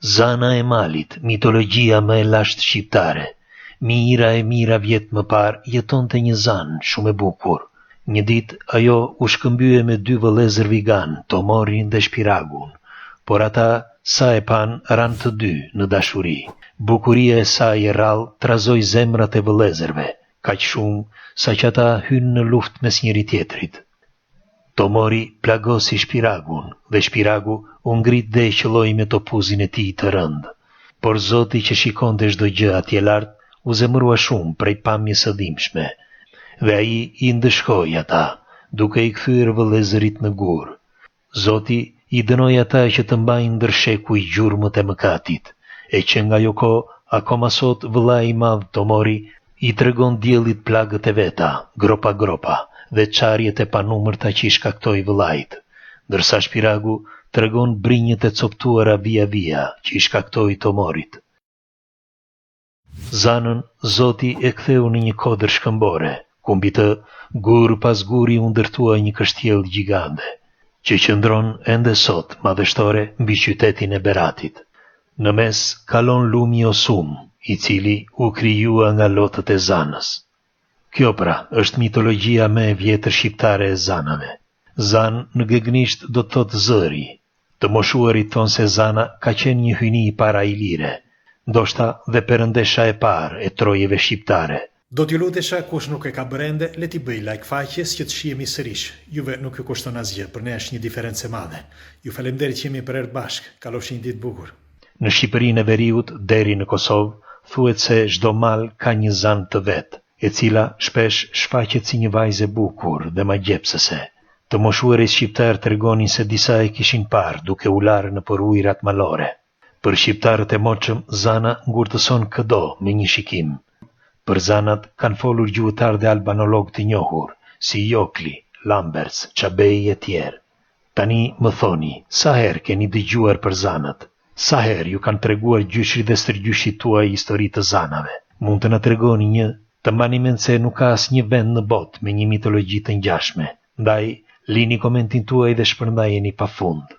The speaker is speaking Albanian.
Zana e malit, mitologjia më e lashtë shqiptare. Mira e mira vjet më parë jetonte një zanë shumë e bukur. Një ditë ajo u shkëmbye me 2 vëllezër vigan, Tomorin dhe Shpiragun, por ata sa e pan ranë të 2 në dashuri. Bukuria e saj e rrallë trazoi zemrat e vëllezërve, kaq shumë sa që ata hynë në luftë mes njëri tjetrit. Tomori plagosi Shpiragun dhe Shpiragu u ngrit dhe e qelloi me topuzin e tij të rëndë. Por Zoti që shikonte çdo gjë atje lart u zemërua shumë prej pamjes së dhimbshme, dhe ai i ndëshkoi ata, duke i kthyer vëllezërit në gur. Zoti i dënoi ata që të mbajnë ndër sheku i gjurmët e mëkatit, e që nga ajo kohë akoma sot vëllai i madh Tomori i tregon diellit plagët e veta, gropa dhe çarjet e panumërta që i shkaktoi vëllait, ndërsa Shpiragu tregon brinjët e coptuara via që i shkaktoi Tomorit. Zanën Zoti e ktheu në një kodër shkëmbore, ku mbi të gur pas guri u ndërtua një kështjell gjigande, që qëndron ende sot madhështore mbi qytetin e Beratit. Në mes kalon lumi Osum, i cili u krijua nga lotët e Zanës. Kjo pra është mitologjia më e vjetër shqiptare e zanave. Zan në gegnisht do të thotë zëri. Të moshuarit thonë se Zana ka qenë një hyni i para ilire, ndoshta dhe perëndesha e parë e trojeve shqiptare. Do t'ju lutesha kush nuk e ka bërë le t'i bëj like faqes që të shihemi sërish. Juve nuk ju kushton asgjë, për ne është një diferencë e madhe. Ju faleminderit që jemi për herë bashkë, kalofshi një ditë bukur. Në Shqipërinë e Veriut deri në Kosovë thuhet se çdo mal ka një zanë të vet, e cila shpesh shfaqet si një vajzë e bukur dhe magjepsëse. Të moshuarit shqiptar tregonin se disa e kishin parë duke u larë nëpër ujërat malore. Për shqiptarët e moçëm, Zana ngurtëson këdo me një shikim. Për zanat kanë folur gjuhëtar dhe albanolog të njohur, si Jokli, Lamberts, Çabej e tjerë. Tani më thoni, sa herë keni dëgjuar për zanat? Sa herë ju kanë treguar gjyshri dhe stërgjyshit tuaj histori të zanave? Mund të na tregoni një? Të mbani mend se nuk ka asnjë vend në botë me një mitologji të ngjashme. Ndaj, lini komentin tuaj dhe shpërndajeni pafund.